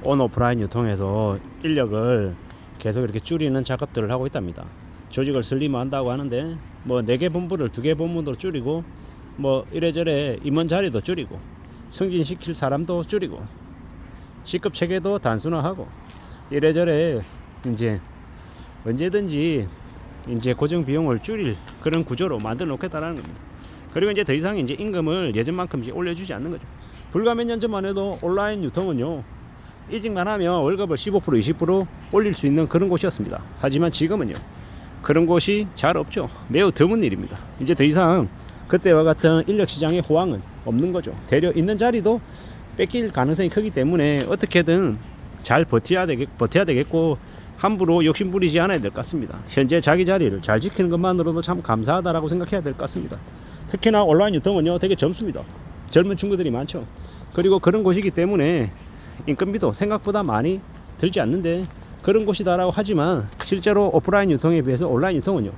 온 오프라인 유통에서 인력을 계속 이렇게 줄이는 작업들을 하고 있답니다. 조직을 슬림한다고 하는데 뭐 4개 본부를 2개 본부로 줄이고 뭐 이래저래 임원 자리도 줄이고 승진시킬 사람도 줄이고 직급 체계도 단순화하고 이래저래 이제 언제든지 이제 고정 비용을 줄일 그런 구조로 만들어 놓겠다라는 겁니다. 그리고 이제 더 이상 이제 임금을 예전만큼 이제 올려주지 않는 거죠. 불과 몇 년 전만 해도 온라인 유통은요, 이직만 하면 월급을 15% 20% 올릴 수 있는 그런 곳이었습니다. 하지만 지금은요, 그런 곳이 잘 없죠. 매우 드문 일입니다. 이제 더 이상 그때와 같은 인력 시장의 호황은 없는 거죠. 되려 있는 자리도 뺏길 가능성이 크기 때문에 어떻게든 잘 버텨야 되겠고 함부로 욕심 부리지 않아야 될 것 같습니다. 현재 자기 자리를 잘 지키는 것만으로도 참 감사하다라고 생각해야 될 것 같습니다. 특히나 온라인 유통은요, 되게 젊습니다. 젊은 친구들이 많죠. 그리고 그런 곳이기 때문에 인건비도 생각보다 많이 들지 않는데 그런 곳이다라고 하지만 실제로 오프라인 유통에 비해서 온라인 유통은요,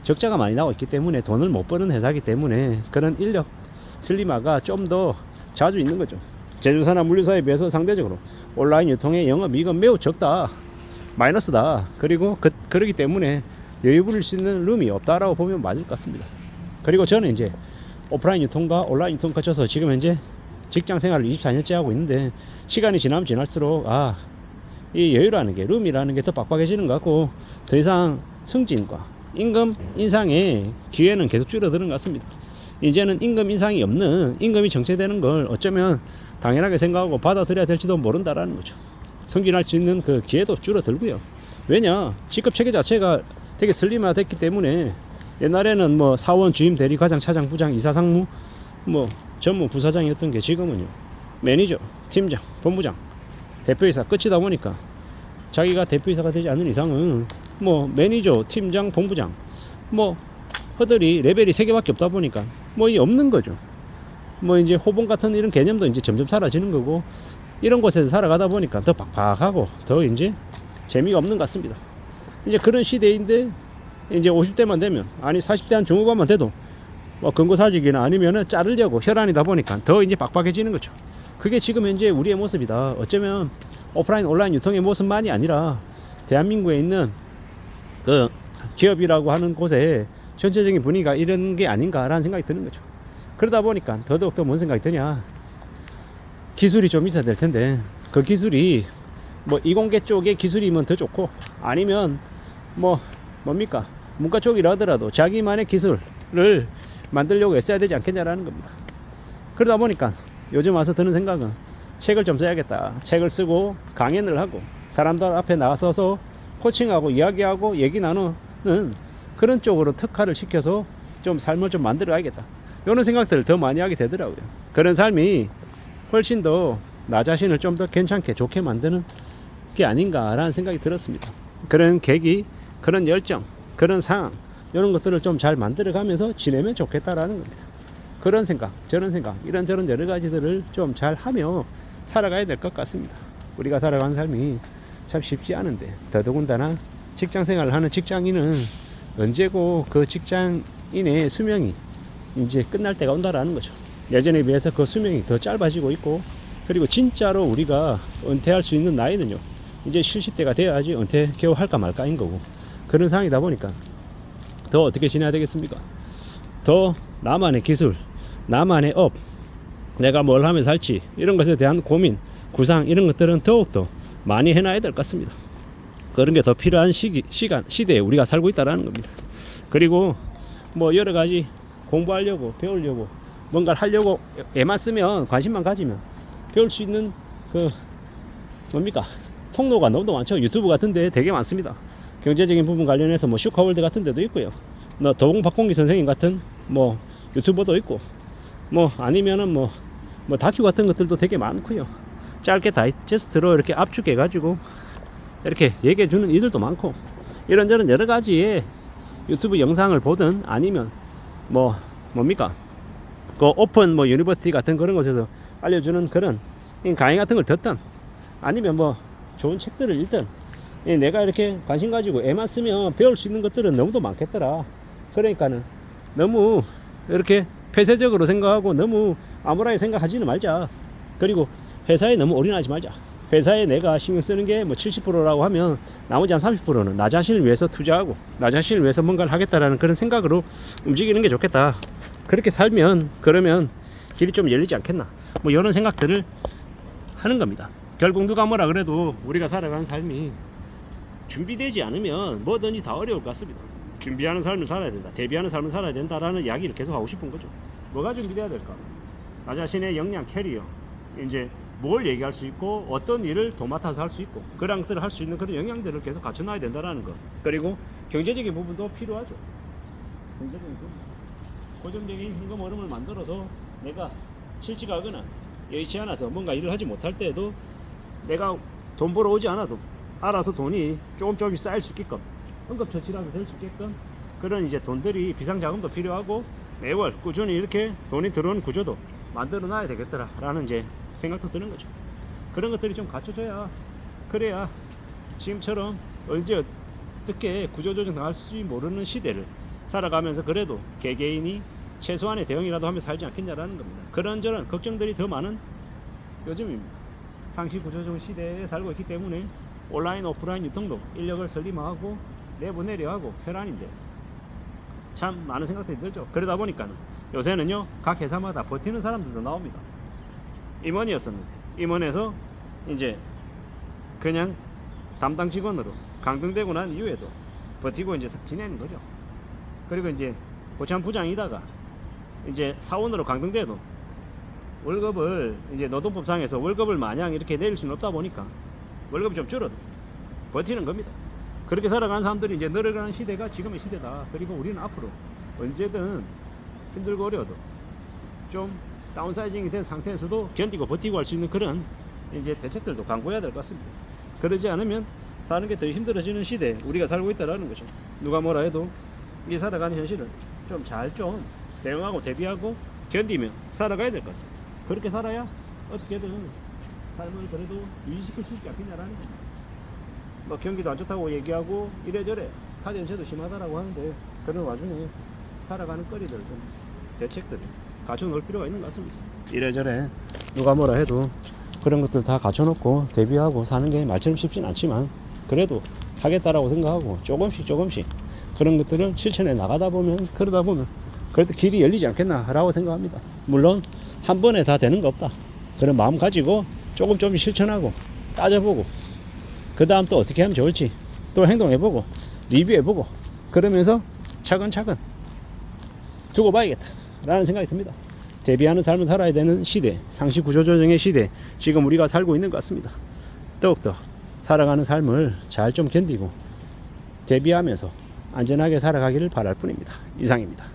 적자가 많이 나고 있기 때문에 돈을 못 버는 회사이기 때문에 그런 인력 슬림화가 좀 더 자주 있는 거죠. 제조사나 물류사에 비해서 상대적으로 온라인 유통의 영업이익은 매우 적다, 마이너스다. 그리고 그러기 때문에 여유 부릴 수 있는 룸이 없다라고 보면 맞을 것 같습니다. 그리고 저는 이제 오프라인 유통과 온라인 유통 거쳐서 지금 현재 직장 생활을 24년째 하고 있는데 시간이 지나면 지날수록 이 여유라는 게, 룸이라는 게 더 빡빡해지는 것 같고 더 이상 승진과 임금 인상의 기회는 계속 줄어드는 것 같습니다. 이제는 임금 인상이 없는, 임금이 정체되는 걸 어쩌면 당연하게 생각하고 받아들여야 될지도 모른다라는 거죠. 승진할 수 있는 그 기회도 줄어들고요. 왜냐, 직급 체계 자체가 되게 슬림화됐기 때문에 옛날에는 뭐 사원, 주임, 대리, 과장, 차장, 부장, 이사, 상무, 뭐 전무, 부사장이었던 게 지금은요, 매니저, 팀장, 본부장, 대표이사 끝이다 보니까 자기가 대표이사가 되지 않는 이상은 뭐 매니저, 팀장, 본부장 뭐 허들이 레벨이 3개밖에 없다 보니까 뭐 이 없는 거죠. 뭐 이제 호봉 같은 이런 개념도 이제 점점 사라지는 거고, 이런 곳에서 살아가다 보니까 더 팍팍하고 더 이제 재미가 없는 것 같습니다. 이제 그런 시대인데 이제 50대만 되면, 아니 40대 한 중후반만 돼도 뭐 근고사직이나 아니면은 자르려고 혈안이다 보니까 더 이제 빡빡해지는 거죠. 그게 지금 현재 우리의 모습이다. 어쩌면 오프라인 온라인 유통의 모습만이 아니라 대한민국에 있는 그 기업이라고 하는 곳에 전체적인 분위기가 이런 게 아닌가라는 생각이 드는 거죠. 그러다 보니까 더더욱 뭔 생각이 드냐, 기술이 좀 있어야 될 텐데 그 기술이 뭐 이공계 쪽의 기술이면 더 좋고, 아니면 뭐 뭡니까, 문과 쪽이라 하더라도 자기만의 기술을 만들려고 애써야 되지 않겠냐라는 겁니다. 그러다 보니까 요즘 와서 드는 생각은 책을 좀 써야겠다. 책을 쓰고 강연을 하고 사람들 앞에 나서서 코칭하고 이야기하고 얘기 나누는 그런 쪽으로 특화를 시켜서 좀 삶을 좀 만들어 가야겠다, 이런 생각들을 더 많이 하게 되더라고요. 그런 삶이 훨씬 더 나 자신을 좀 더 괜찮게 좋게 만드는 게 아닌가라는 생각이 들었습니다. 그런 계기, 그런 열정, 그런 상황, 이런 것들을 좀 잘 만들어 가면서 지내면 좋겠다라는 겁니다. 그런 생각, 저런 생각, 이런저런 여러 가지들을 좀 잘 하며 살아가야 될 것 같습니다. 우리가 살아가는 삶이 참 쉽지 않은데, 더더군다나 직장 생활을 하는 직장인은 언제고 그 직장인의 수명이 이제 끝날 때가 온다라는 거죠. 예전에 비해서 그 수명이 더 짧아지고 있고, 그리고 진짜로 우리가 은퇴할 수 있는 나이는요, 이제 70대가 돼야지 은퇴 겨우 할까 말까인 거고, 그런 상황이다 보니까 더 어떻게 지내야 되겠습니까? 더 나만의 기술, 나만의 업, 내가 뭘 하면 살지, 이런 것에 대한 고민, 구상, 이런 것들은 더욱더 많이 해놔야 될 것 같습니다. 그런 게 더 필요한 시대에 우리가 살고 있다는 겁니다. 그리고 뭐 여러 가지 공부하려고, 배우려고, 뭔가를 하려고 애만 쓰면, 관심만 가지면 배울 수 있는 그 뭡니까, 통로가 너무 많죠. 유튜브 같은 데 되게 많습니다. 경제적인 부분 관련해서 뭐 슈카월드 같은 데도 있고요, 도봉 박공기 선생님 같은 뭐 유튜버도 있고, 뭐 아니면은 뭐 다큐 같은 것들도 되게 많고요. 짧게 다이제스트로 이렇게 압축해 가지고 이렇게 얘기해 주는 이들도 많고, 이런저런 여러 가지의 유튜브 영상을 보든, 아니면 뭡니까, 그 오픈 뭐 유니버시티 같은 그런 곳에서 알려주는 그런 강의 같은 걸 듣든, 아니면 뭐 좋은 책들을 읽든, 내가 이렇게 관심 가지고 애만 쓰면 배울 수 있는 것들은 너무도 많겠더라. 그러니까는 너무 이렇게 폐쇄적으로 생각하고 너무 암울하게 생각하지는 말자. 그리고 회사에 너무 올인하지 말자. 회사에 내가 신경 쓰는 게 뭐 70%라고 하면 나머지 한 30%는 나 자신을 위해서 투자하고 나 자신을 위해서 뭔가를 하겠다라는 그런 생각으로 움직이는 게 좋겠다. 그렇게 살면 그러면 길이 좀 열리지 않겠나. 뭐 이런 생각들을 하는 겁니다. 결국 누가 뭐라 그래도 우리가 살아가는 삶이 준비되지 않으면 뭐든지 다 어려울 것 같습니다. 준비하는 삶을 살아야 된다. 대비하는 삶을 살아야 된다라는 이야기를 계속 하고 싶은 거죠. 뭐가 준비돼야 될까? 나 자신의 역량, 캐리어, 이제 뭘 얘기할 수 있고 어떤 일을 도맡아서 할 수 있고 그런 것들을 할 수 있는 그런 역량들을 계속 갖춰놔야 된다라는 거. 그리고 경제적인 부분도 필요하죠. 경제적인 부분. 고정적인 현금 흐름을 만들어서 내가 실직하거나 여의치 않아서 뭔가 일을 하지 못할 때에도 내가 돈 벌어 오지 않아도 알아서 돈이 조금씩 쌓일 수 있게끔 응급처치라도 될 수 있게끔 그런 이제 돈들이 비상자금도 필요하고 매월 꾸준히 이렇게 돈이 들어오는 구조도 만들어 놔야 되겠더라 라는 이제 생각도 드는 거죠. 그런 것들이 좀 갖춰져야 그래야 지금처럼 언제 어떻게 구조조정 당할지 모르는 시대를 살아가면서 그래도 개개인이 최소한의 대응이라도 하며 살지 않겠냐라는 겁니다. 그런저런 걱정들이 더 많은 요즘입니다. 상시 구조조정 시대에 살고 있기 때문에 온라인 오프라인 유통도 인력을 설림하고 내보내려 하고 혈안인데 참 많은 생각들이 들죠. 그러다 보니까 요새는요 각 회사마다 버티는 사람들도 나옵니다. 임원이었었는데 임원에서 이제 그냥 담당 직원으로 강등되고 난 이후에도 버티고 이제 지내는 거죠. 그리고 이제 고참 부장이다가 이제 사원으로 강등돼도 월급을 이제 노동법상에서 월급을 마냥 이렇게 내릴 수는 없다 보니까 월급이 좀 줄어도 버티는 겁니다. 그렇게 살아가는 사람들이 이제 늘어가는 시대가 지금의 시대다. 그리고 우리는 앞으로 언제든 힘들고 어려워도 좀 다운사이징이 된 상태에서도 견디고 버티고 할 수 있는 그런 이제 대책들도 강구해야 될 것 같습니다. 그러지 않으면 사는 게 더 힘들어지는 시대에 우리가 살고 있다라는 거죠. 누가 뭐라 해도 이 살아가는 현실을 좀 잘 좀 대응하고 대비하고 견디며 살아가야 될 것 같습니다. 그렇게 살아야 어떻게든 삶을 그래도 유지시킬 수 있지 않겠냐라는 겁니다. 뭐 경기도 안 좋다고 얘기하고 이래저래 카드 연체도 심하다라고 하는데 그런 와중에 살아가는 거리들 좀 대책들을 갖춰놓을 필요가 있는 것 같습니다. 이래저래 누가 뭐라 해도 그런 것들 다 갖춰놓고 대비하고 사는 게 말처럼 쉽진 않지만 그래도 하겠다라고 생각하고 조금씩 그런 것들을 실천해 나가다 보면 그러다 보면 그래도 길이 열리지 않겠나라고 생각합니다. 물론 한 번에 다 되는 거 없다. 그런 마음 가지고 조금 실천하고 따져보고 그 다음 또 어떻게 하면 좋을지 또 행동해보고 리뷰해보고 그러면서 차근차근 두고 봐야겠다 라는 생각이 듭니다. 대비하는 삶을 살아야 되는 시대, 상시 구조조정의 시대 지금 우리가 살고 있는 것 같습니다. 더욱더 살아가는 삶을 잘 좀 견디고 대비하면서 안전하게 살아가기를 바랄 뿐입니다. 이상입니다.